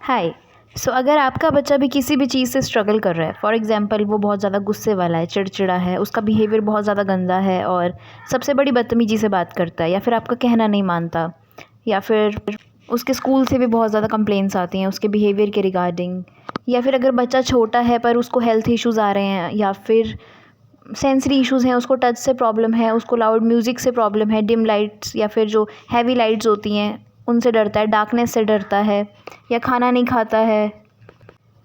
हाय। अगर आपका बच्चा भी किसी भी चीज़ से स्ट्रगल कर रहा है, फॉर एग्ज़ाम्पल वो बहुत ज़्यादा गुस्से वाला है, चिड़चिड़ा है, उसका बिहेवियर बहुत ज़्यादा गंदा है और सबसे बड़ी बदतमीज़ी से बात करता है, या फिर आपका कहना नहीं मानता, या फिर उसके स्कूल से भी बहुत ज़्यादा कंप्लेंट्स आती हैं उसके बिहेवियर के रिगार्डिंग, या फिर अगर बच्चा छोटा है पर उसको हेल्थ इश्यूज़ आ रहे हैं, या फिर सेंसरी इश्यूज़ हैं, उसको टच से प्रॉब्लम है, उसको लाउड म्यूज़िक से प्रॉब्लम है, डिम लाइट्स या फिर जो हैवी लाइट्स होती हैं उनसे डरता है, डार्कनेस से डरता है, या खाना नहीं खाता है,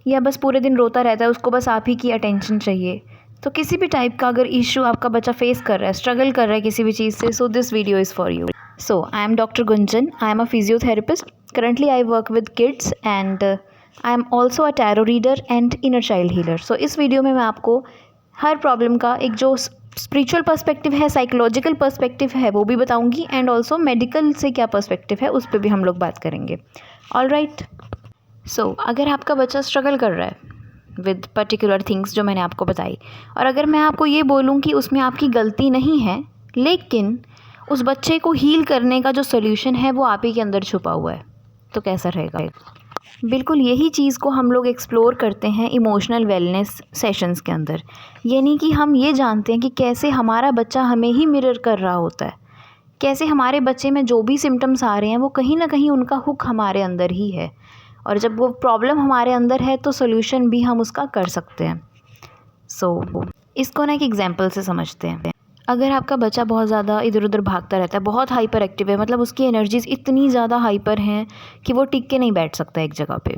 या बस पूरे दिन रोता रहता है, उसको बस आप ही की अटेंशन चाहिए। तो किसी भी टाइप का अगर इशू आपका बच्चा फेस कर रहा है, स्ट्रगल कर रहा है किसी भी चीज़ से, so this video is for you. So I am doctor Gunjan, I am a physiotherapist. Currently I work with kids and I am also a tarot reader and inner child healer. So इस video में मैं आपको हर problem का एक जो spiritual perspective है, psychological perspective है, वो भी बताऊंगी, एंड ऑल्सो मेडिकल से क्या पर्सपेक्टिव है उस पर भी हम लोग बात करेंगे। All right. अगर आपका बच्चा स्ट्रगल कर रहा है विद पर्टिकुलर थिंग्स जो मैंने आपको बताई, और अगर मैं आपको ये बोलूँ कि उसमें आपकी गलती नहीं है, लेकिन उस बच्चे को हील करने का जो सोल्यूशन है वो आप ही के अंदर छुपा हुआ है, तो कैसा रहेगा? बिल्कुल यही चीज़ को हम लोग एक्सप्लोर करते हैं इमोशनल वेलनेस सेशंस के अंदर। यानी कि हम ये जानते हैं कि कैसे हमारा बच्चा हमें ही मिरर कर रहा होता है, कैसे हमारे बच्चे में जो भी सिम्टम्स आ रहे हैं वो कहीं ना कहीं उनका हुक हमारे अंदर ही है, और जब वो प्रॉब्लम हमारे अंदर है तो सोल्यूशन भी हम उसका कर सकते हैं। इसको ना एक एग्जांपल से समझते हैं। अगर आपका बच्चा बहुत ज़्यादा इधर उधर भागता रहता है, बहुत हाइपर एक्टिव है, मतलब उसकी एनर्जीज़ इतनी ज़्यादा हाइपर हैं कि वो टिक के नहीं बैठ सकता एक जगह पे,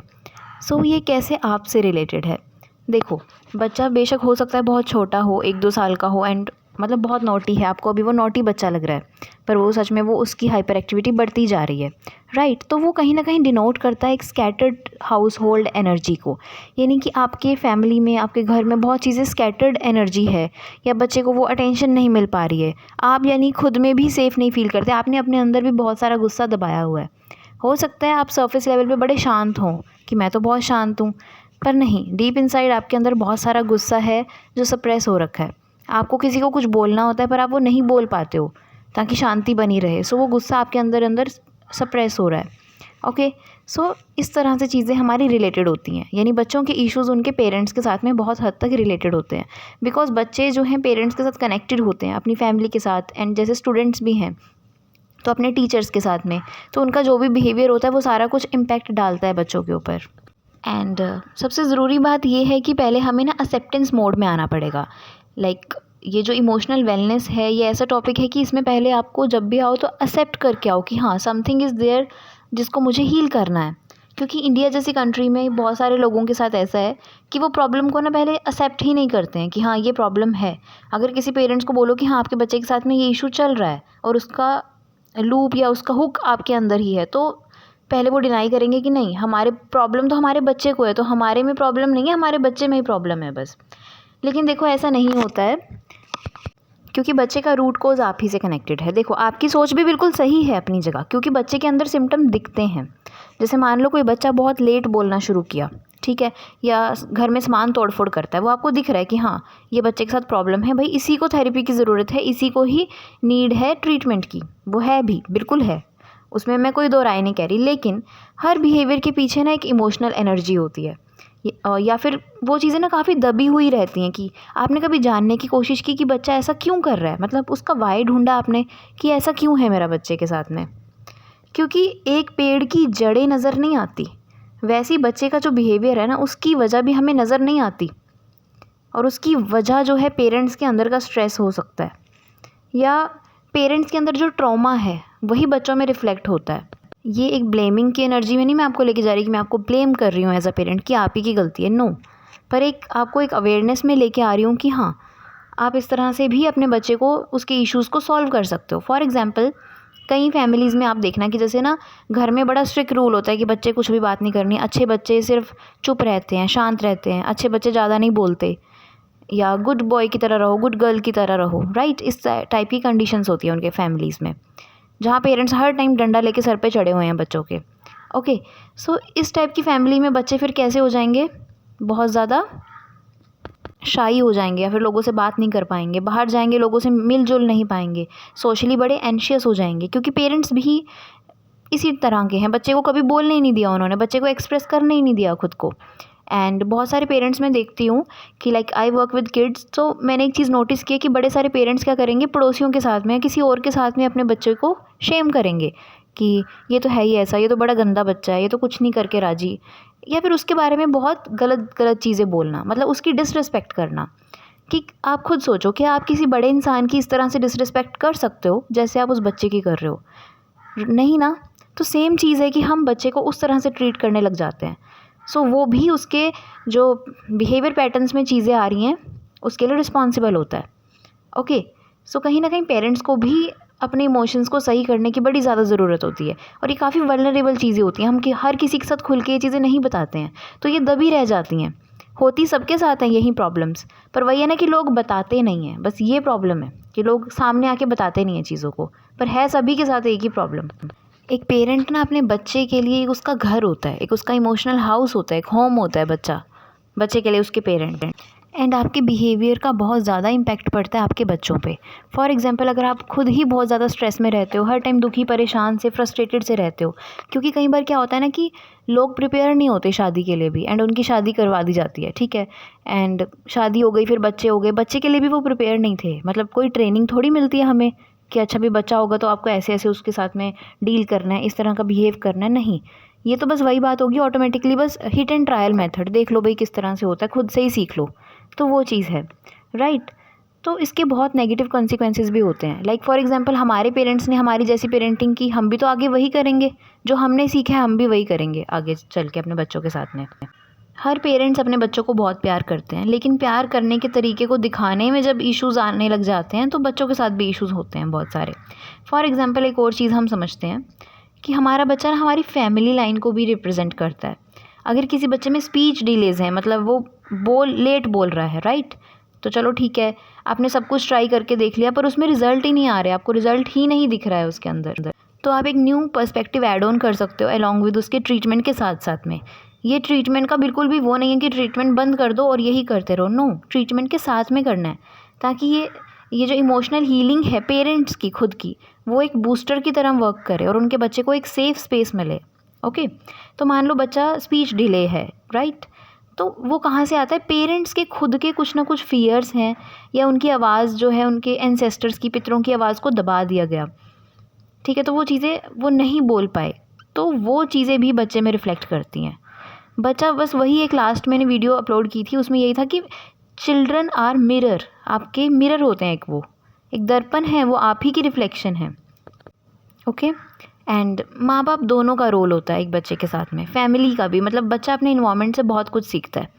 ये कैसे आपसे रिलेटेड है? देखो, बच्चा बेशक हो सकता है बहुत छोटा हो, 1-2 साल का हो, एंड मतलब बहुत नॉटी है, आपको अभी वो नॉटी बच्चा लग रहा है, पर वो सच में वो उसकी हाइपर एक्टिविटी बढ़ती जा रही है, राइट? तो वो कहीं ना कहीं डिनोट करता है एक स्कैटर्ड हाउस होल्ड एनर्जी को। यानी कि आपके फैमिली में, आपके घर में बहुत चीज़ें स्कैटर्ड एनर्जी है, या बच्चे को वो अटेंशन नहीं मिल पा रही है। आप यानी खुद में भी सेफ़ नहीं फील करते, आपने अपने अंदर भी बहुत सारा गुस्सा दबाया हुआ है। हो सकता है आप सरफेस लेवल पे बड़े शांत हों कि मैं तो बहुत शांत हूँ, पर नहीं, डीप इनसाइड आपके अंदर बहुत सारा गुस्सा है जो सप्रेस हो रखा है। आपको किसी को कुछ बोलना होता है पर आप वो नहीं बोल पाते हो ताकि शांति बनी रहे, वो गुस्सा आपके अंदर अंदर सप्रेस हो रहा है। ओके, इस तरह से चीज़ें हमारी रिलेटेड होती हैं। यानी बच्चों के इश्यूज़ उनके पेरेंट्स के साथ में बहुत हद तक रिलेटेड होते हैं, बिकॉज बच्चे जो हैं पेरेंट्स के साथ कनेक्टेड होते हैं, अपनी फैमिली के साथ, एंड जैसे स्टूडेंट्स भी हैं तो अपने टीचर्स के साथ में, तो उनका जो भी बिहेवियर होता है वो सारा कुछ इम्पैक्ट डालता है बच्चों के ऊपर। एंड सबसे ज़रूरी बात ये है कि पहले हमें ना एक्सेप्टेंस मोड में आना पड़ेगा। ये जो इमोशनल वेलनेस है, ये ऐसा टॉपिक है कि इसमें पहले आपको जब भी आओ तो एक्सेप्ट करके आओ कि हाँ, समथिंग इज़ देयर जिसको मुझे हील करना है। क्योंकि इंडिया जैसी कंट्री में बहुत सारे लोगों के साथ ऐसा है कि वो प्रॉब्लम को ना पहले एक्सेप्ट ही नहीं करते हैं कि हाँ, ये प्रॉब्लम है। अगर किसी पेरेंट्स को बोलो कि हाँ, आपके बच्चे के साथ में ये इशू चल रहा है और उसका लूप या उसका हुक आपके अंदर ही है, तो पहले वो डिनाई करेंगे कि नहीं, हमारे प्रॉब्लम तो हमारे बच्चे को है, तो हमारे में प्रॉब्लम नहीं है, हमारे बच्चे में ही प्रॉब्लम है बस। लेकिन देखो, ऐसा नहीं होता है, क्योंकि बच्चे का रूट कोज आप ही से कनेक्टेड है। देखो, आपकी सोच भी बिल्कुल सही है अपनी जगह, क्योंकि बच्चे के अंदर सिम्टम दिखते हैं। जैसे मान लो कोई बच्चा बहुत लेट बोलना शुरू किया, ठीक है, या घर में सामान तोड़ फोड़ करता है, वो आपको दिख रहा है कि हाँ, ये बच्चे के साथ प्रॉब्लम है, भाई इसी को थेरेपी की ज़रूरत है, इसी को ही नीड है ट्रीटमेंट की। वो है भी, बिल्कुल है, उसमें मैं कोई दो राय नहीं कह रही। लेकिन हर बिहेवियर के पीछे ना एक इमोशनल एनर्जी होती है, या फिर वो चीज़ें ना काफ़ी दबी हुई रहती हैं कि आपने कभी जानने की कोशिश की कि बच्चा ऐसा क्यों कर रहा है, मतलब उसका वाई ढूंढा आपने कि ऐसा क्यों है मेरा बच्चे के साथ में। क्योंकि एक पेड़ की जड़ें नज़र नहीं आती, वैसी बच्चे का जो बिहेवियर है ना, उसकी वजह भी हमें नज़र नहीं आती, और उसकी वजह जो है पेरेंट्स के अंदर का स्ट्रेस हो सकता है, या पेरेंट्स के अंदर जो ट्रॉमा है वही बच्चों में रिफ्लेक्ट होता है। ये एक ब्लेमिंग की एनर्जी में नहीं मैं आपको लेके जा रही कि मैं आपको ब्लेम कर रही हूँ एज अ पेरेंट कि आप ही की गलती है, नो, पर आपको एक अवेयरनेस में लेके आ रही हूँ कि हाँ, आप इस तरह से भी अपने बच्चे को, उसके इश्यूज़ को सॉल्व कर सकते हो। फॉर एग्जांपल, कई फैमिलीज़ में आप देखना कि जैसे ना घर में बड़ा स्ट्रिक्ट रूल होता है कि बच्चे कुछ भी बात नहीं करनी, अच्छे बच्चे सिर्फ चुप रहते हैं, शांत रहते हैं, अच्छे बच्चे ज़्यादा नहीं बोलते, या गुड बॉय की तरह रहो, गुड गर्ल की तरह रहो, राइट? इस टाइप की कंडीशंस होती हैं उनके फैमिलीज़ में, जहाँ पेरेंट्स हर टाइम डंडा लेके सर पे चढ़े हुए हैं बच्चों के। ओके, इस टाइप की फैमिली में बच्चे फिर कैसे हो जाएंगे? बहुत ज़्यादा शाई हो जाएंगे, या फिर लोगों से बात नहीं कर पाएंगे, बाहर जाएंगे लोगों से मिलजुल नहीं पाएंगे, सोशली बड़े एंशियस हो जाएंगे, क्योंकि पेरेंट्स भी इसी तरह के हैं। बच्चे को कभी बोलने ही नहीं दिया उन्होंने, बच्चे को एक्सप्रेस करने ही नहीं दिया खुद को। एंड बहुत सारे पेरेंट्स मैं देखती हूँ कि like I work with kids, तो मैंने एक चीज़ नोटिस की है कि बड़े सारे पेरेंट्स क्या करेंगे, पड़ोसियों के साथ में या किसी और के साथ में अपने बच्चे को शेम करेंगे कि ये तो है ही ऐसा, ये तो बड़ा गंदा बच्चा है, ये तो कुछ नहीं करके राजी, या फिर उसके बारे में बहुत गलत गलत चीज़ें बोलना, मतलब उसकी डिसरिस्पेक्ट करना। कि आप खुद सोचो कि आप किसी बड़े इंसान की इस तरह से डिसरिस्पेक्ट कर सकते हो जैसे आप उस बच्चे की कर रहे हो? नहीं ना। तो सेम चीज़ है कि हम बच्चे को उस तरह से ट्रीट करने लग जाते हैं। सो वो भी उसके जो बिहेवियर पैटर्न्स में चीज़ें आ रही हैं उसके लिए रिस्पॉन्सिबल होता है। ओके, सो कहीं ना कहीं पेरेंट्स को भी अपने इमोशंस को सही करने की बड़ी ज़्यादा ज़रूरत होती है, और ये काफ़ी वल्नरेबल चीज़ें होती हैं। हम कि हर किसी के साथ खुल के ये चीज़ें नहीं बताते हैं, तो ये दबी रह जाती हैं। होती सबके साथ हैं यही प्रॉब्लम्स, पर वही है ना कि लोग बताते नहीं हैं। बस ये प्रॉब्लम है कि लोग सामने आके बताते नहीं हैं चीज़ों को, पर है सभी के साथ एक ही प्रॉब्लम। एक पेरेंट ना अपने बच्चे के लिए एक उसका घर होता है, एक उसका इमोशनल हाउस होता है, एक होम होता है बच्चे के लिए उसके पेरेंट। एंड आपके बिहेवियर का बहुत ज़्यादा इम्पैक्ट पड़ता है आपके बच्चों पे। फॉर एग्जांपल, अगर आप खुद ही बहुत ज़्यादा स्ट्रेस में रहते हो, हर टाइम दुखी, परेशान से, फ्रस्ट्रेटेड से रहते हो, क्योंकि कई बार क्या होता है ना कि लोग प्रिपेयर नहीं होते शादी के लिए भी, एंड उनकी शादी करवा दी जाती है, ठीक है, एंड शादी हो गई, फिर बच्चे हो गए, बच्चे के लिए भी वो प्रिपेयर नहीं थे। मतलब कोई ट्रेनिंग थोड़ी मिलती है हमें कि अच्छा भी बच्चा होगा तो आपको ऐसे ऐसे उसके साथ में डील करना है, इस तरह का बिहेव करना है। नहीं, ये तो बस वही बात होगी ऑटोमेटिकली, बस हिट एंड ट्रायल मेथड, देख लो भाई किस तरह से होता है, खुद से ही सीख लो, तो वो चीज़ है, राइट। तो इसके बहुत नेगेटिव कॉन्सिक्वेंसेस भी होते हैं। लाइक फॉर एग्जांपल, हमारे पेरेंट्स ने हमारी जैसी पेरेंटिंग की, हम भी तो आगे वही करेंगे, जो हमने सीखा है हम भी वही करेंगे आगे चल के अपने बच्चों के साथ में। हर पेरेंट्स अपने बच्चों को बहुत प्यार करते हैं, लेकिन प्यार करने के तरीके को दिखाने में जब इश्यूज़ आने लग जाते हैं तो बच्चों के साथ भी इश्यूज़ होते हैं बहुत सारे। फॉर एग्जांपल, एक और चीज़ हम समझते हैं कि हमारा बच्चा ना हमारी फैमिली लाइन को भी रिप्रेजेंट करता है। अगर किसी बच्चे में स्पीच डिलेज़ हैं, मतलब वो लेट बोल रहा है, राइट, तो चलो ठीक है, आपने सब कुछ ट्राई करके देख लिया पर उसमें रिज़ल्ट ही नहीं आ रहा है, आपको रिज़ल्ट ही नहीं दिख रहा है उसके अंदर, तो आप एक न्यू पर्सपेक्टिव ऐड ऑन कर सकते हो अलॉन्ग विद उसके ट्रीटमेंट के साथ साथ में। ये ट्रीटमेंट का बिल्कुल भी वो नहीं है कि ट्रीटमेंट बंद कर दो और यही करते रहो, नो, ट्रीटमेंट के साथ में करना है, ताकि ये जो इमोशनल हीलिंग है पेरेंट्स की खुद की, वो एक बूस्टर की तरह वर्क करे और उनके बच्चे को एक सेफ़ स्पेस मिले। ओके, तो मान लो बच्चा स्पीच डिले है, राइट, तो वो कहाँ से आता है? पेरेंट्स के खुद के कुछ ना कुछ फ़ियर्स हैं, या उनकी आवाज़ जो है उनके एंसेस्टर्स की, पितरों की आवाज़ को दबा दिया गया, ठीक है, तो वो चीज़ें वो नहीं बोल पाए, तो वो चीज़ें भी बच्चे में रिफ़्लेक्ट करती हैं। बच्चा बस वही, एक लास्ट मैंने वीडियो अपलोड की थी, उसमें यही था कि चिल्ड्रन आर मिरर, आपके मिरर होते हैं, एक दर्पण है, वो आप ही की रिफ़्लेक्शन है। ओके, एंड माँ बाप दोनों का रोल होता है एक बच्चे के साथ में, फैमिली का भी। मतलब बच्चा अपने इन्वायरमेंट से बहुत कुछ सीखता है।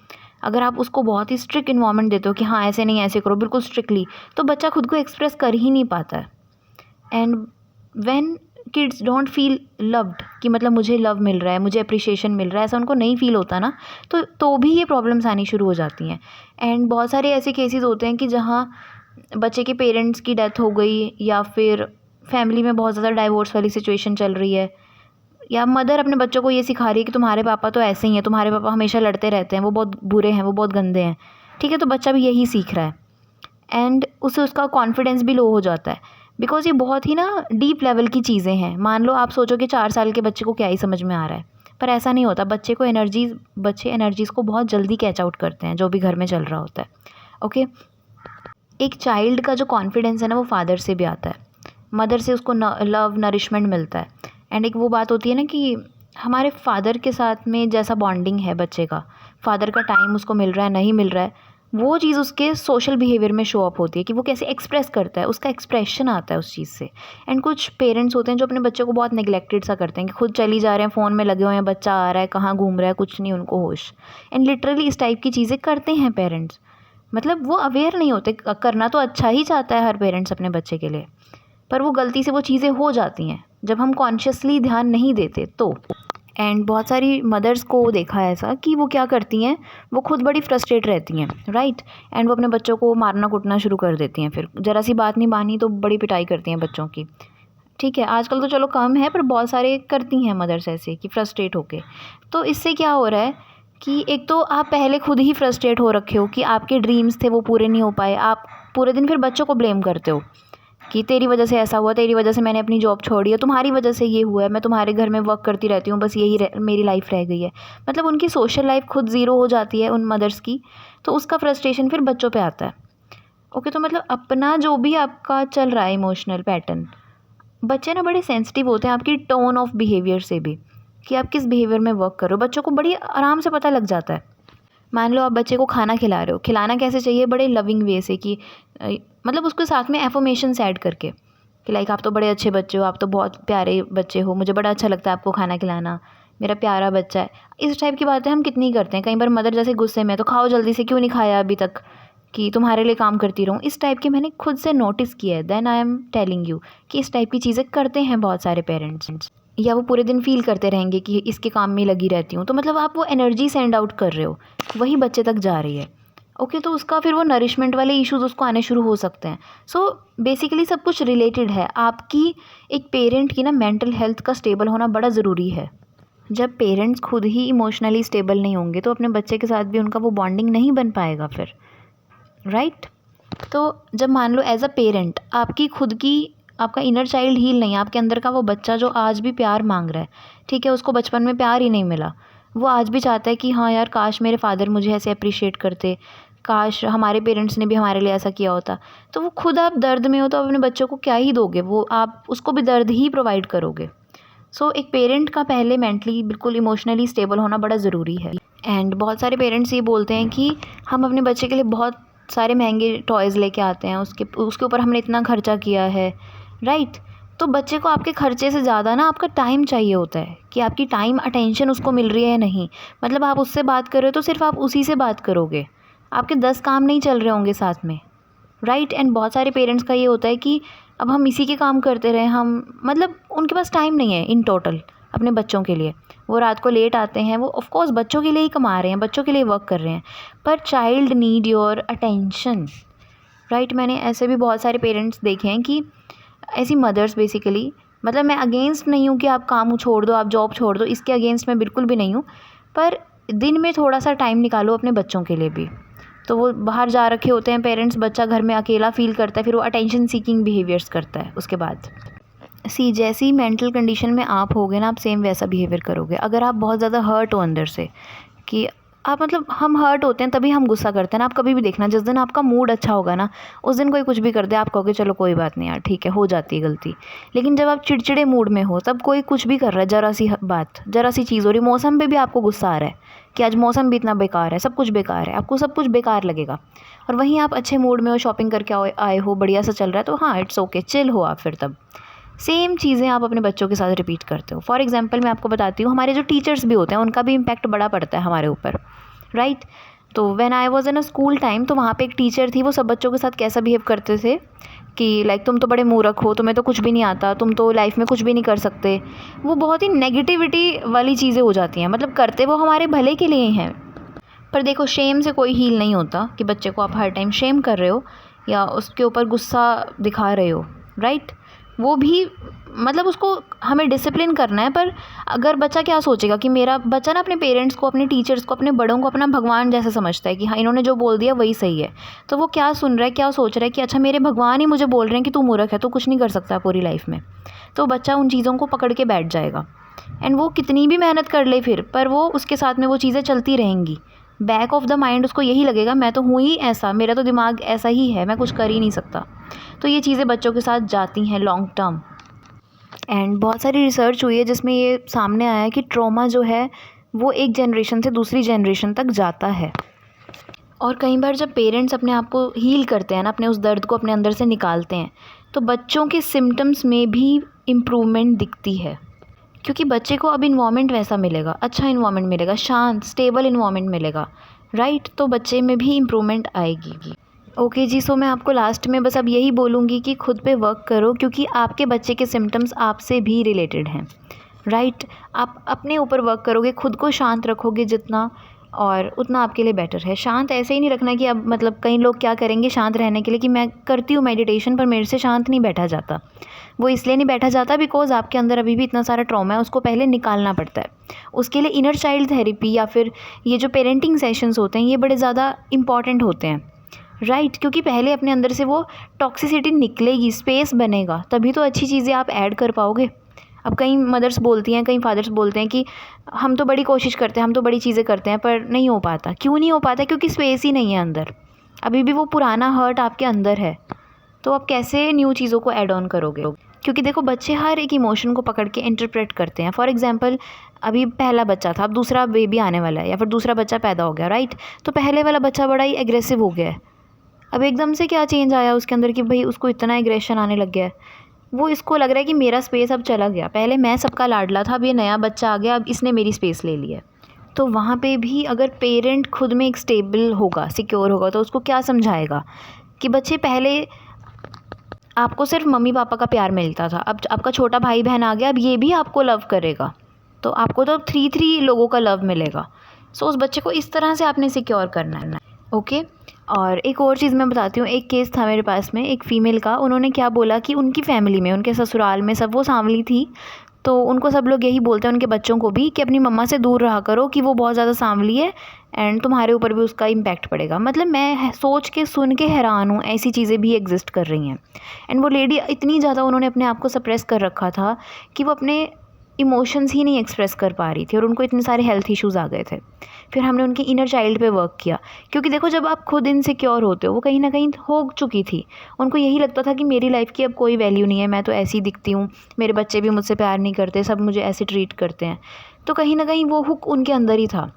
अगर आप उसको बहुत ही स्ट्रिक्ट इन्वायरमेंट देते हो कि हाँ ऐसे नहीं, ऐसे करो, बिल्कुल स्ट्रिक्टली, तो बच्चा खुद को एक्सप्रेस कर ही नहीं पाता है। And when kids don't feel loved, कि मतलब मुझे लव मिल रहा है, मुझे अप्रिशिएशन मिल रहा है, ऐसा उनको नहीं फील होता ना, तो भी ये प्रॉब्लम्स आनी शुरू हो जाती हैं। एंड बहुत सारे ऐसे केसेस होते हैं कि जहाँ बच्चे के पेरेंट्स की डेथ हो गई, या फिर फैमिली में बहुत ज़्यादा डाइवोर्स वाली सिचुएशन चल रही है, या मदर अपने बच्चों को ये सिखा रही है कि तुम्हारे पापा तो ऐसे ही हैं, तुम्हारे पापा हमेशा लड़ते रहते हैं, वो बहुत बुरे हैं, वो बहुत गंदे हैं, ठीक है, तो बच्चा भी यही सीख रहा है, एंड उससे उसका कॉन्फिडेंस भी लो हो जाता है, बिकॉज़ ये बहुत ही ना डीप लेवल की चीज़ें हैं। मान लो आप सोचो कि 4 साल के बच्चे को क्या ही समझ में आ रहा है, पर ऐसा नहीं होता। बच्चे एनर्जीज़ को बहुत जल्दी कैच आउट करते हैं, जो भी घर में चल रहा होता है। ओके, एक चाइल्ड का जो कॉन्फिडेंस है ना, वो फादर से भी आता है, मदर से उसको लव नरिशमेंट मिलता है। एंड एक वो बात होती है ना कि हमारे फादर के साथ में जैसा बॉन्डिंग है बच्चे का, फादर का टाइम उसको मिल रहा है, नहीं मिल रहा है, वो चीज़ उसके सोशल बिहेवियर में शो अप होती है कि वो कैसे एक्सप्रेस करता है, उसका एक्सप्रेशन आता है उस चीज़ से। एंड कुछ पेरेंट्स होते हैं जो अपने बच्चों को बहुत नेग्लेक्टेड सा करते हैं कि खुद चली जा रहे हैं, फ़ोन में लगे हुए हैं, बच्चा आ रहा है, कहाँ घूम रहा है, कुछ नहीं उनको होश। एंड लिटरली इस टाइप की चीज़ें करते हैं पेरेंट्स, मतलब वो अवेयर नहीं होते। करना तो अच्छा ही चाहता है हर पेरेंट्स अपने बच्चे के लिए, पर वो गलती से वो चीज़ें हो जाती हैं जब हम कॉन्शियसली ध्यान नहीं देते तो। एंड बहुत सारी मदर्स को देखा है ऐसा कि वो क्या करती हैं, वो खुद बड़ी फ्रस्ट्रेट रहती हैं, राइट, एंड वो अपने बच्चों को मारना कुटना शुरू कर देती हैं, फिर ज़रा सी बात नहीं मानी तो बड़ी पिटाई करती हैं बच्चों की। ठीक है, आजकल तो चलो कम है, पर बहुत सारे करती हैं मदर्स ऐसे कि फ्रस्ट्रेट होके। तो इससे क्या हो रहा है कि एक तो आप पहले खुद ही फ्रस्ट्रेट हो रखे हो कि आपके ड्रीम्स थे वो पूरे नहीं हो पाए, आप पूरे दिन फिर बच्चों को ब्लेम करते हो कि तेरी वजह से ऐसा हुआ, तेरी वजह से मैंने अपनी जॉब छोड़ी है, तुम्हारी वजह से ये हुआ है, मैं तुम्हारे घर में वर्क करती रहती हूँ, बस यही मेरी लाइफ रह गई है। मतलब उनकी सोशल लाइफ खुद ज़ीरो हो जाती है उन मदर्स की, तो उसका फ्रस्ट्रेशन फिर बच्चों पे आता है। ओके, तो मतलब अपना जो भी आपका चल रहा है इमोशनल पैटर्न, बच्चे ना बड़े सेंसिटिव होते हैं आपकी टोन ऑफ बिहेवियर से भी, कि आप किस बिहेवियर में वर्क करो। बच्चों को बड़ी आराम से पता लग जाता है। मान लो आप बच्चे को खाना खिला रहे हो, खिलाना कैसे चाहिए, बड़े लविंग वे से, कि मतलब उसके साथ में एफर्मेशंस ऐड करके कि लाइक आप तो बड़े अच्छे बच्चे हो, आप तो बहुत प्यारे बच्चे हो, मुझे बड़ा अच्छा लगता है आपको खाना खिलाना, मेरा प्यारा बच्चा है। इस टाइप की बातें हम कितनी करते हैं। कई बार मदर जैसे गुस्से में, तो खाओ जल्दी से, क्यों नहीं खाया अभी तक, कि तुम्हारे लिए काम करती रहूँ, इस टाइप की मैंने खुद से नोटिस किया है। Then I am telling you कि इस टाइप की चीज़ें करते हैं बहुत सारे पेरेंट्स। या वो पूरे दिन फील करते रहेंगे कि इसके काम में लगी रहती हूँ, तो मतलब आप वो एनर्जी सेंड आउट कर रहे हो, वही बच्चे तक जा रही है। ओके, तो उसका फिर वो नरिशमेंट वाले इश्यूज़ उसको आने शुरू हो सकते हैं। सो बेसिकली सब कुछ रिलेटेड है। आपकी एक पेरेंट की ना मेंटल हेल्थ का स्टेबल होना बड़ा ज़रूरी है। जब पेरेंट्स खुद ही इमोशनली स्टेबल नहीं होंगे, तो अपने बच्चे के साथ भी उनका वो बॉन्डिंग नहीं बन पाएगा फिर, राइट। तो जब मान लो एज अ पेरेंट आपकी खुद की, आपका इनर चाइल्ड हील नहीं है, आपके अंदर का वो बच्चा जो आज भी प्यार मांग रहा है, ठीक है, उसको बचपन में प्यार ही नहीं मिला, वो आज भी चाहता है कि हाँ यार, काश मेरे फादर मुझे ऐसे अप्रिशिएट करते, काश हमारे पेरेंट्स ने भी हमारे लिए ऐसा किया होता। तो वो खुद आप दर्द में हो, तो अपने बच्चों को क्या ही दोगे, वो आप उसको भी दर्द ही प्रोवाइड करोगे। सो एक पेरेंट का पहले मेंटली बिल्कुल इमोशनली स्टेबल होना बड़ा ज़रूरी है। एंड बहुत सारे पेरेंट्स ये बोलते हैं कि हम अपने बच्चे के लिए बहुत सारे महंगे टॉयज़ लेके आते हैं, उसके ऊपर हमने इतना खर्चा किया है, राइट। तो बच्चे को आपके खर्चे से ज़्यादा ना आपका टाइम चाहिए होता है, कि आपकी टाइम अटेंशन उसको मिल रही है या नहीं। मतलब आप उससे बात कर रहे हो तो सिर्फ आप उसी से बात करोगे, आपके 10 काम नहीं चल रहे होंगे साथ में, राइट। एंड बहुत सारे पेरेंट्स का ये होता है कि अब हम इसी के काम करते रहें, हम मतलब उनके पास टाइम नहीं है इन टोटल अपने बच्चों के लिए। वो रात को लेट आते हैं, वो ऑफ कोर्स बच्चों के लिए ही कमा रहे हैं, बच्चों के लिए वर्क कर रहे हैं, पर child need your attention, right. मैंने ऐसे भी बहुत सारे पेरेंट्स देखे हैं कि ऐसी मदर्स बेसिकली, मतलब मैं अगेंस्ट नहीं हूँ कि आप काम छोड़ दो, आप जॉब छोड़ दो, इसके अगेंस्ट मैं बिल्कुल भी नहीं हूँ, पर दिन में थोड़ा सा टाइम निकालो अपने बच्चों के लिए भी। तो वो बाहर जा रखे होते हैं पेरेंट्स, बच्चा घर में अकेला फील करता है, फिर वो अटेंशन सीकिंग बिहेवियर्स करता है उसके बाद। जैसी मेंटल कंडीशन में आप होगे ना, आप सेम वैसा बिहेवियर करोगे। अगर आप बहुत ज़्यादा हर्ट हो अंदर से, कि आप मतलब हम हर्ट होते हैं तभी हम गुस्सा करते हैं ना। आप कभी भी देखना, जिस दिन आपका मूड अच्छा होगा ना, उस दिन कोई कुछ भी कर दे, आप कहोगे चलो कोई बात नहीं यार, ठीक है, हो जाती है गलती। लेकिन जब आप चिड़चिड़े मूड में हो, तब कोई कुछ भी कर रहा है, ज़रा सी बात, ज़रा सी चीज़ हो रही, मौसम पे भी आपको गुस्सा आ रहा है कि आज मौसम भी इतना बेकार है, सब कुछ बेकार है, आपको सब कुछ बेकार लगेगा। और वहीं आप अच्छे मूड में हो, शॉपिंग करके आए हो, बढ़िया सा चल रहा है, तो हाँ इट्स ओके, चिल हो आप। फिर तब सेम चीज़ें आप अपने बच्चों के साथ रिपीट करते हो। फॉर एग्जांपल मैं आपको बताती हूँ, हमारे जो टीचर्स भी होते हैं उनका भी इम्पैक्ट बड़ा पड़ता है हमारे ऊपर, राइट। तो when I was in a school time, तो वहाँ पे एक टीचर थी, वो सब बच्चों के साथ कैसा बिहेव करते थे कि लाइक तुम तो बड़े मूर्ख हो, तुम्हें तो कुछ भी नहीं आता, तुम तो लाइफ में कुछ भी नहीं कर सकते। वो बहुत ही नेगेटिविटी वाली चीज़ें हो जाती हैं। मतलब करते वो हमारे भले के लिए हैं, पर देखो शेम से कोई हील नहीं होता कि बच्चे को आप हर टाइम शेम कर रहे हो या उसके ऊपर गुस्सा दिखा रहे हो, राइट। वो भी मतलब उसको हमें डिसिप्लिन करना है। पर अगर बच्चा क्या सोचेगा कि मेरा बच्चा ना अपने पेरेंट्स को, अपने टीचर्स को, अपने बड़ों को अपना भगवान जैसा समझता है कि हाँ इन्होंने जो बोल दिया वही सही है, तो वो क्या सुन रहा है, क्या सोच रहा है कि अच्छा मेरे भगवान ही मुझे बोल रहे हैं कि तू मूर्ख है, तो कुछ नहीं कर सकता पूरी लाइफ में। तो बच्चा उन चीज़ों को पकड़ के बैठ जाएगा, एंड वो कितनी भी मेहनत कर ले फिर, पर वो उसके साथ में वो चीज़ें चलती रहेंगी। बैक ऑफ द माइंड उसको यही लगेगा, मैं तो हूँ ही ऐसा, मेरा तो दिमाग ऐसा ही है, मैं कुछ कर ही नहीं सकता। तो ये चीज़ें बच्चों के साथ जाती हैं लॉन्ग टर्म। एंड बहुत सारी रिसर्च हुई है जिसमें ये सामने आया है कि ट्रॉमा जो है वो एक जनरेशन से दूसरी जनरेशन तक जाता है। और कई बार जब पेरेंट्स अपने आप को हील करते हैं ना, अपने उस दर्द को अपने अंदर से निकालते हैं, तो बच्चों के सिम्टम्स में भी इम्प्रूवमेंट दिखती है, क्योंकि बच्चे को अब इन्वामेंट वैसा मिलेगा, अच्छा इन्वामेंट मिलेगा, शांत स्टेबल इन्वामेंट मिलेगा, राइट। तो बच्चे में भी इम्प्रूवमेंट आएगी। ओके जी, सो मैं आपको लास्ट में बस अब यही बोलूँगी कि खुद पे वर्क करो, क्योंकि आपके बच्चे के सिम्टम्स आपसे भी रिलेटेड हैं, राइट। आप अपने ऊपर वर्क करोगे, खुद को शांत रखोगे जितना, और उतना आपके लिए बेटर है। शांत ऐसे ही नहीं रखना कि अब मतलब कई लोग क्या करेंगे शांत रहने के लिए कि मैं करती हूँ मेडिटेशन पर मेरे से शांत नहीं बैठा जाता। वो इसलिए नहीं बैठा जाता बिकॉज़ आपके अंदर अभी भी इतना सारा ट्रॉमा है, उसको पहले निकालना पड़ता है। उसके लिए इनर चाइल्ड थेरेपी या फिर ये जो पेरेंटिंग सेशंस होते हैं, ये बड़े ज़्यादा इम्पॉर्टेंट होते हैं। राइट, क्योंकि पहले अपने अंदर से वो टॉक्सिसिटी निकलेगी, स्पेस बनेगा, तभी तो अच्छी चीज़ें आप ऐड कर पाओगे। अब कई मदर्स बोलती हैं, कई फादर्स बोलते हैं कि हम तो बड़ी कोशिश करते हैं, हम तो बड़ी चीज़ें करते हैं, पर नहीं हो पाता। क्यों नहीं हो पाता? क्योंकि स्पेस ही नहीं है अंदर, अभी भी वो पुराना हर्ट आपके अंदर है। तो आप कैसे न्यू चीज़ों को ऐड ऑन करोगे? क्योंकि देखो, बच्चे हर एक इमोशन को पकड़ के इंटरप्रेट करते हैं। फॉर एग्जांपल, अभी पहला बच्चा था, अब दूसरा बेबी आने वाला है, या फिर दूसरा बच्चा पैदा हो गया, राइट? तो पहले वाला बच्चा बड़ा ही एग्रेसिव हो गया है, अब एकदम से क्या चेंज आया उसके अंदर कि भाई उसको इतना एग्रेशन आने लग गया है। वो इसको लग रहा है कि मेरा स्पेस अब चला गया, पहले मैं सबका लाडला था, अब ये नया बच्चा आ गया, अब इसने मेरी स्पेस ले ली है। तो वहाँ पे भी अगर पेरेंट खुद में एक स्टेबल होगा, सिक्योर होगा, तो उसको क्या समझाएगा कि बच्चे, पहले आपको सिर्फ मम्मी पापा का प्यार मिलता था, अब आपका छोटा भाई बहन आ गया, अब ये भी आपको लव करेगा, तो आपको तो 3 लोगों का लव मिलेगा। सो उस बच्चे को इस तरह से आपने सिक्योर करना है, ओके। और एक और चीज़ मैं बताती हूँ, एक केस था मेरे पास में एक फ़ीमेल का। उन्होंने क्या बोला कि उनकी फ़ैमिली में, उनके ससुराल में सब वो सांवली थी, तो उनको सब लोग यही बोलते हैं, उनके बच्चों को भी, कि अपनी मम्मा से दूर रहा करो, कि वो बहुत ज़्यादा सांवली है एंड तुम्हारे ऊपर भी उसका इम्पैक्ट पड़ेगा। मतलब मैं सोच के सुन के हैरान हूँ, ऐसी चीज़ें भी एग्जिस्ट कर रही हैं। एंड वो लेडी इतनी ज़्यादा उन्होंने अपने आप को सप्रेस कर रखा था कि वो अपने इमोशंस ही नहीं एक्सप्रेस कर पा रही थी, और उनको इतने सारे हेल्थ इश्यूज़ आ गए थे। फिर हमने उनके इनर चाइल्ड पे वर्क किया, क्योंकि देखो, जब आप खुद इनसिक्योर होते हो, वो कहीं ना कहीं हो चुकी थी, उनको यही लगता था कि मेरी लाइफ की अब कोई वैल्यू नहीं है, मैं तो ऐसी दिखती हूँ, मेरे बच्चे भी मुझसे प्यार नहीं करते, सब मुझे ऐसे ट्रीट करते हैं। तो कहीं ना कहीं वो हुक उनके अंदर ही था।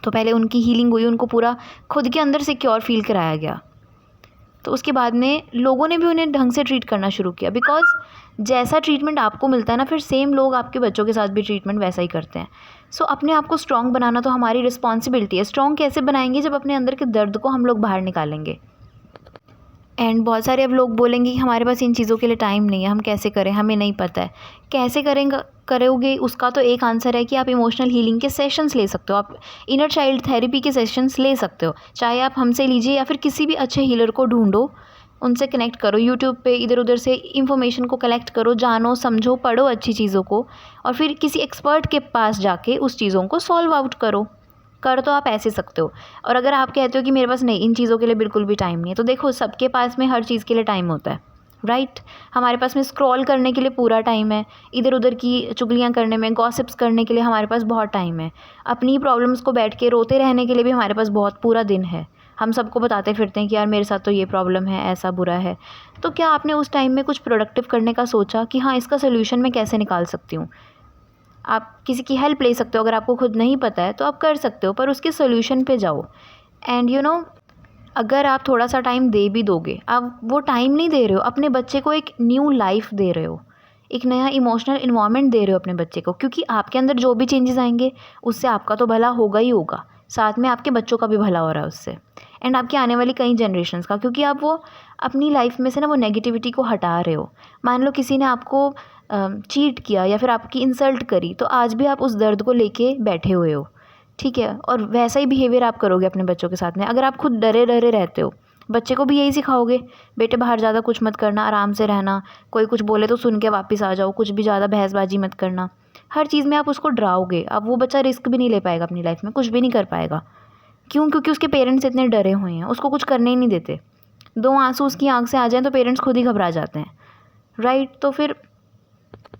तो पहले उनकी हीलिंग हुई, उनको पूरा खुद के अंदर सिक्योर फील कराया गया। तो उसके बाद में लोगों ने भी उन्हें ढंग से ट्रीट करना शुरू किया, बिकॉज़ जैसा ट्रीटमेंट आपको मिलता है ना, फिर सेम लोग आपके बच्चों के साथ भी ट्रीटमेंट वैसा ही करते हैं। सो अपने आप को स्ट्रॉन्ग बनाना तो हमारी रिस्पॉन्सिबिलिटी है। स्ट्रॉन्ग कैसे बनाएंगे? जब अपने अंदर के दर्द को हम लोग बाहर निकालेंगे। एंड बहुत सारे अब लोग बोलेंगे कि हमारे पास इन चीज़ों के लिए टाइम नहीं है, हम कैसे करें, हमें नहीं पता है। कैसे करोगे, उसका तो एक आंसर है कि आप इमोशनल हीलिंग के सेशंस ले सकते हो, आप इनर चाइल्ड थेरेपी के सेशंस ले सकते हो, चाहे आप हमसे लीजिए या फिर किसी भी अच्छे हीलर को ढूंढो, उनसे कनेक्ट करो, यूट्यूब पे इधर उधर से इंफॉर्मेशन को कलेक्ट करो, जानो, समझो, पढ़ो अच्छी चीज़ों को, और फिर किसी एक्सपर्ट के पास जाके उस चीज़ों को सॉल्व आउट करो। कर तो आप ऐसे सकते हो। और अगर आप कहते हो कि मेरे पास नहीं, इन चीज़ों के लिए बिल्कुल भी टाइम नहीं है, तो देखो, सबके पास में हर चीज़ के लिए टाइम होता है, राइट? हमारे पास में स्क्रॉल करने के लिए पूरा टाइम है, इधर उधर की चुगलियाँ करने में, गॉसिप्स करने के लिए हमारे पास बहुत टाइम है, अपनी प्रॉब्लम्स को बैठ के रोते रहने के लिए भी हमारे पास बहुत पूरा दिन है। हम सबको बताते फिरते हैं कि यार मेरे साथ तो ये प्रॉब्लम है, ऐसा बुरा है। तो क्या आपने उस टाइम में कुछ प्रोडक्टिव करने का सोचा कि हाँ, इसका सोल्यूशन मैं कैसे निकाल सकती हूँ? आप किसी की हेल्प ले सकते हो, अगर आपको खुद नहीं पता है तो आप कर सकते हो, पर उसके सोल्यूशन पे जाओ। एंड अगर आप थोड़ा सा टाइम दे भी दोगे, आप वो टाइम नहीं दे रहे हो, अपने बच्चे को एक न्यू लाइफ दे रहे हो, एक नया इमोशनल इन्वायरमेंट दे रहे हो अपने बच्चे को, क्योंकि आपके अंदर जो भी चेंजेस आएंगे उससे आपका तो भला होगा ही होगा, साथ में आपके बच्चों का भी भला हो रहा है उससे, एंड आपकी आने वाली कई जनरेशन्स का, क्योंकि आप वो अपनी लाइफ में से ना वो नेगेटिविटी को हटा रहे हो। मान लो किसी ने आपको चीट किया या फिर आपकी इंसल्ट करी, तो आज भी आप उस दर्द को लेके बैठे हुए हो, ठीक है? और वैसा ही बिहेवियर आप करोगे अपने बच्चों के साथ में। अगर आप खुद डरे डरे रहते हो, बच्चे को भी यही सिखाओगे, बेटे बाहर ज़्यादा कुछ मत करना, आराम से रहना, कोई कुछ बोले तो सुन के वापस आ जाओ, कुछ भी ज़्यादा बहसबाजी मत करना। हर चीज़ में आप उसको डराओगे, अब वो बच्चा रिस्क भी नहीं ले पाएगा अपनी लाइफ में, कुछ भी नहीं कर पाएगा। क्यों? क्योंकि उसके पेरेंट्स इतने डरे हुए हैं, उसको कुछ करने ही नहीं देते। 2 आंसू उसकी आँख से आ जाएँ तो पेरेंट्स खुद ही घबरा जाते हैं, राइट? तो फिर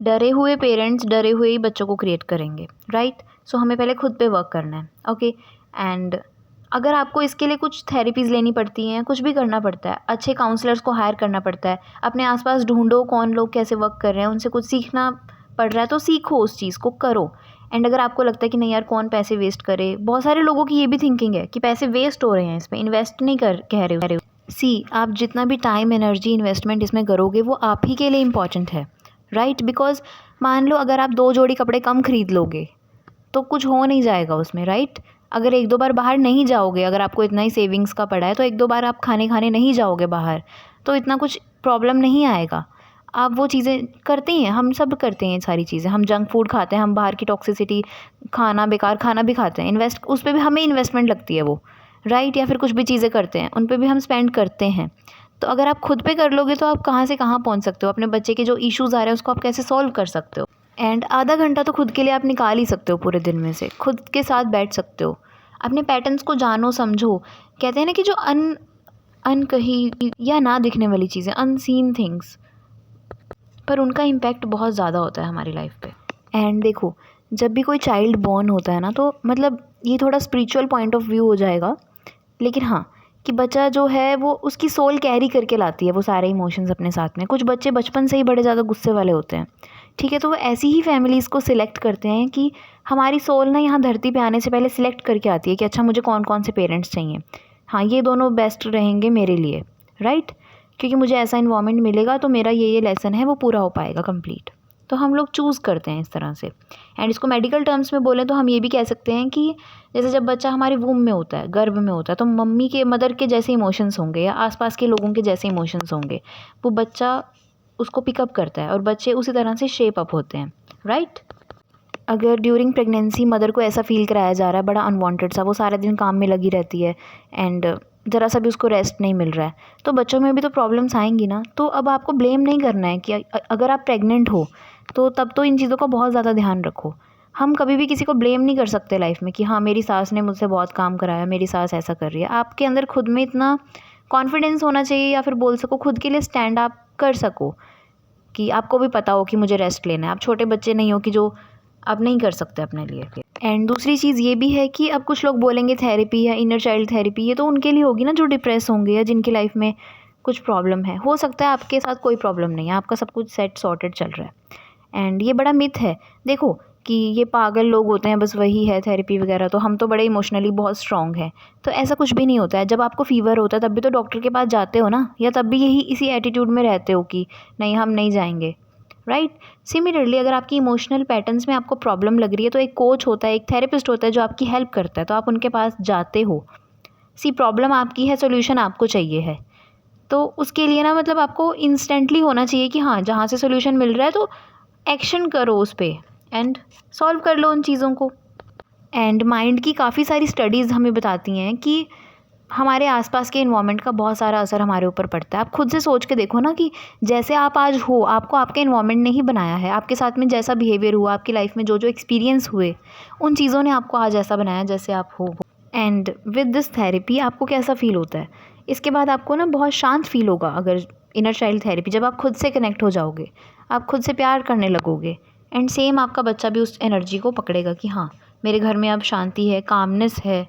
डरे हुए पेरेंट्स डरे हुए ही बच्चों को क्रिएट करेंगे, राइट? सो हमें पहले खुद पे वर्क करना है, ओके। एंड अगर आपको इसके लिए कुछ थेरेपीज़ लेनी पड़ती हैं, कुछ भी करना पड़ता है, अच्छे काउंसलर्स को हायर करना पड़ता है, अपने आसपास ढूंढो कौन लोग कैसे वर्क कर रहे हैं, उनसे कुछ सीखना पड़ रहा है तो सीखो, उस चीज़ को करो। एंड अगर आपको लगता है कि नहीं यार, कौन पैसे वेस्ट करे, बहुत सारे लोगों की ये भी थिंकिंग है कि पैसे वेस्ट हो रहे हैं इसमें, इन्वेस्ट नहीं कह रहे हो। सी, आप जितना भी टाइम, एनर्जी, इन्वेस्टमेंट इसमें करोगे वो आप ही के लिए इम्पॉर्टेंट है, राइट? बिकॉज मान लो अगर आप 2 जोड़ी कपड़े कम खरीद लोगे तो कुछ हो नहीं जाएगा उसमें, राइट? अगर 1-2 बार बाहर नहीं जाओगे, अगर आपको इतना ही सेविंग्स का पड़ा है, तो 1-2 बार आप खाने नहीं जाओगे बाहर, तो इतना कुछ प्रॉब्लम नहीं आएगा। आप वो चीज़ें करते हैं, हम सब करते हैं ये सारी चीज़ें, हम जंक फूड खाते हैं, हम बाहर की टॉक्सिसिटी खाना, बेकार खाना भी खाते हैं, इन्वेस्ट उस पर भी हमें इन्वेस्टमेंट लगती है वो, राइट? या फिर कुछ भी चीज़ें करते हैं उन पर भी हम स्पेंड करते हैं। तो अगर आप खुद पे कर लोगे तो आप कहाँ से कहाँ पहुँच सकते हो, अपने बच्चे के जो इश्यूज़ आ रहे हैं उसको आप कैसे सॉल्व कर सकते हो। एंड आधा घंटा तो खुद के लिए आप निकाल ही सकते हो पूरे दिन में से, खुद के साथ बैठ सकते हो, अपने पैटर्न्स को जानो, समझो। कहते हैं ना कि जो अनकही या ना दिखने वाली चीज़ें, अनसीन थिंग्स, पर उनका इम्पैक्ट बहुत ज़्यादा होता है हमारी लाइफ पे। एंड देखो, जब भी कोई चाइल्ड बॉर्न होता है ना, तो मतलब ये थोड़ा स्पिरिचुअल पॉइंट ऑफ व्यू हो जाएगा, लेकिन हाँ, कि बच्चा जो है वो उसकी सोल कैरी करके लाती है वो सारे इमोशंस अपने साथ में। कुछ बच्चे बचपन से ही बड़े ज़्यादा गुस्से वाले होते हैं, ठीक है, तो वो ऐसी ही फैमिलीज़ को सिलेक्ट करते हैं कि हमारी सोल ना यहाँ धरती पे आने से पहले सिलेक्ट करके आती है कि अच्छा मुझे कौन कौन से पेरेंट्स चाहिए, हाँ ये दोनों बेस्ट रहेंगे मेरे लिए, राइट, क्योंकि मुझे ऐसा इन्वायरमेंट मिलेगा तो मेरा ये लेसन है वो पूरा हो पाएगा कंप्लीट। तो हम लोग चूज़ करते हैं इस तरह से। एंड इसको मेडिकल टर्म्स में बोलें तो हम ये भी कह सकते हैं कि जैसे जब बच्चा हमारे वूम में होता है, गर्भ में होता है, तो मम्मी के, मदर के जैसे इमोशंस होंगे या आसपास के लोगों के जैसे इमोशंस होंगे, वो बच्चा उसको पिकअप करता है और बच्चे उसी तरह से शेप अप होते हैं, राइट। अगर ड्यूरिंग प्रेगनेंसी मदर को ऐसा फ़ील कराया जा रहा है बड़ा अनवांटेड सा, वो सारे दिन काम में लगी रहती है एंड ज़रा सा भी उसको रेस्ट नहीं मिल रहा है, तो बच्चों में भी तो प्रॉब्लम्स आएंगी ना। तो अब आपको ब्लेम नहीं करना है कि अगर आप प्रेग्नेंट हो तो तब तो इन चीज़ों का बहुत ज़्यादा ध्यान रखो। हम कभी भी किसी को ब्लेम नहीं कर सकते लाइफ में कि हाँ मेरी सास ने मुझसे बहुत काम कराया, मेरी सास ऐसा कर रही है। आपके अंदर खुद में इतना कॉन्फिडेंस होना चाहिए, या फिर बोल सको खुद के लिए स्टैंड आप कर सको कि आपको भी पता हो कि मुझे रेस्ट लेना है। आप छोटे बच्चे नहीं हो कि जो आप नहीं कर सकते अपने लिए। एंड दूसरी चीज़ ये भी है कि अब कुछ लोग बोलेंगे थेरेपी या इनर चाइल्ड थेरेपी, ये तो उनके लिए होगी ना जो डिप्रेस होंगे या जिनकी लाइफ में कुछ प्रॉब्लम है। हो सकता है आपके साथ कोई प्रॉब्लम नहीं है, आपका सब कुछ सेट सॉर्टेड चल रहा है। एंड ये बड़ा मिथ है देखो कि ये पागल लोग होते हैं बस वही है थेरेपी वगैरह, तो हम तो बड़े इमोशनली बहुत स्ट्रॉन्ग हैं। तो ऐसा कुछ भी नहीं होता है। जब आपको फ़ीवर होता है तब भी तो डॉक्टर के पास जाते हो ना, या तब भी यही इसी एटीट्यूड में रहते हो कि नहीं हम नहीं जाएंगे, राइट। सिमिलरली अगर आपकी इमोशनल पैटर्न्स में आपको प्रॉब्लम लग रही है तो एक कोच होता है, एक थेरेपिस्ट होता है जो आपकी हेल्प करता है, तो आप उनके पास जाते हो। सी प्रॉब्लम आपकी है, सोल्यूशन आपको चाहिए है, तो उसके लिए ना मतलब आपको इंस्टेंटली होना चाहिए कि हाँ जहाँ से सोल्यूशन मिल रहा है तो एक्शन करो उस पर एंड सॉल्व कर लो उन चीज़ों को। एंड माइंड की काफ़ी सारी स्टडीज़ हमें बताती हैं कि हमारे आसपास के इन्वायरमेंट का बहुत सारा असर हमारे ऊपर पड़ता है। आप खुद से सोच के देखो ना कि जैसे आप आज हो, आपको आपके इन्वायरमेंट ने ही बनाया है। आपके साथ में जैसा बिहेवियर हुआ, आपकी लाइफ में जो जो एक्सपीरियंस हुए, उन चीज़ों ने आपको आज ऐसा बनाया जैसे आप हो। एंड विद दिस थेरेपी आपको कैसा फ़ील होता है, इसके बाद आपको ना बहुत शांत फील होगा। अगर इनर चाइल्ड थेरेपी, जब आप खुद से कनेक्ट हो जाओगे, आप खुद से प्यार करने लगोगे, एंड सेम आपका बच्चा भी उस एनर्जी को पकड़ेगा कि हाँ मेरे घर में अब शांति है, कामनेस है,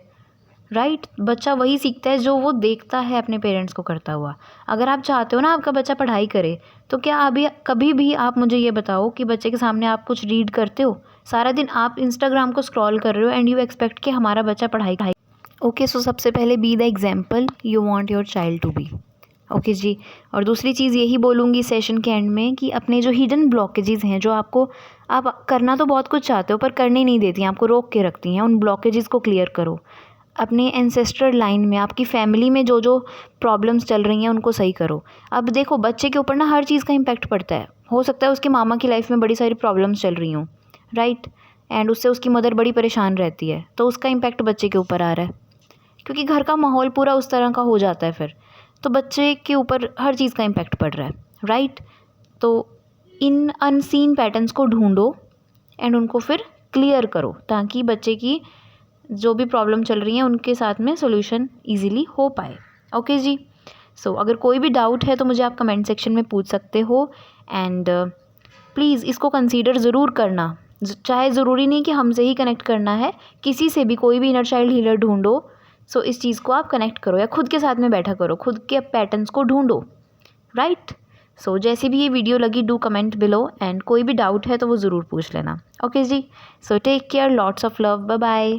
राइट। बच्चा वही सीखता है जो वो देखता है अपने पेरेंट्स को करता हुआ। अगर आप चाहते हो ना आपका बच्चा पढ़ाई करे, तो क्या अभी कभी भी आप मुझे ये बताओ कि बच्चे के सामने आप कुछ रीड करते हो? सारा दिन आप इंस्टाग्राम को स्क्रॉल कर रहे हो एंड यू एक्सपेक्ट कि हमारा बच्चा पढ़ाई। ओके, सो सबसे पहले be the example you want your child to be. Okay जी। और दूसरी चीज़ यही बोलूँगी सेशन के एंड में कि अपने जो हिडन ब्लॉकेजेस हैं, जो आपको, आप करना तो बहुत कुछ चाहते हो पर करने नहीं देती हैं, आपको रोक के रखती हैं, उन ब्लॉकेजेस को क्लियर करो। अपने एंसेस्टर लाइन में, आपकी फैमिली में जो जो प्रॉब्लम्स चल रही हैं उनको सही करो। अब देखो बच्चे के ऊपर ना हर चीज़ का इम्पैक्ट पड़ता है। हो सकता है उसके मामा की लाइफ में बड़ी सारी प्रॉब्लम्स चल रही हों, राइट, एंड उससे उसकी मदर बड़ी परेशान रहती है, तो उसका इम्पैक्ट बच्चे के ऊपर आ रहा है, क्योंकि घर का माहौल पूरा उस तरह का हो जाता है फिर, तो बच्चे के ऊपर हर चीज़ का इम्पैक्ट पड़ रहा है, राइट। तो इन अनसीन पैटर्न्स को ढूंढो एंड उनको फिर क्लियर करो, ताकि बच्चे की जो भी प्रॉब्लम चल रही है उनके साथ में सोल्यूशन इजीली हो पाए। ओके जी। सो अगर कोई भी डाउट है तो मुझे आप कमेंट सेक्शन में पूछ सकते हो। एंड प्लीज़ इसको कंसीडर ज़रूर करना। चाहे ज़रूरी नहीं कि हमसे ही कनेक्ट करना है, किसी से भी, कोई भी इनर चाइल्ड हीलर ढूंढो। सो इस चीज़ को आप कनेक्ट करो या खुद के साथ में बैठा करो, खुद के पैटर्न्स को ढूंढो, राइट। सो जैसे भी ये वीडियो लगी, डू कमेंट बिलो, एंड कोई भी डाउट है तो वो ज़रूर पूछ लेना। ओके जी। So take care, lots of love, bye bye.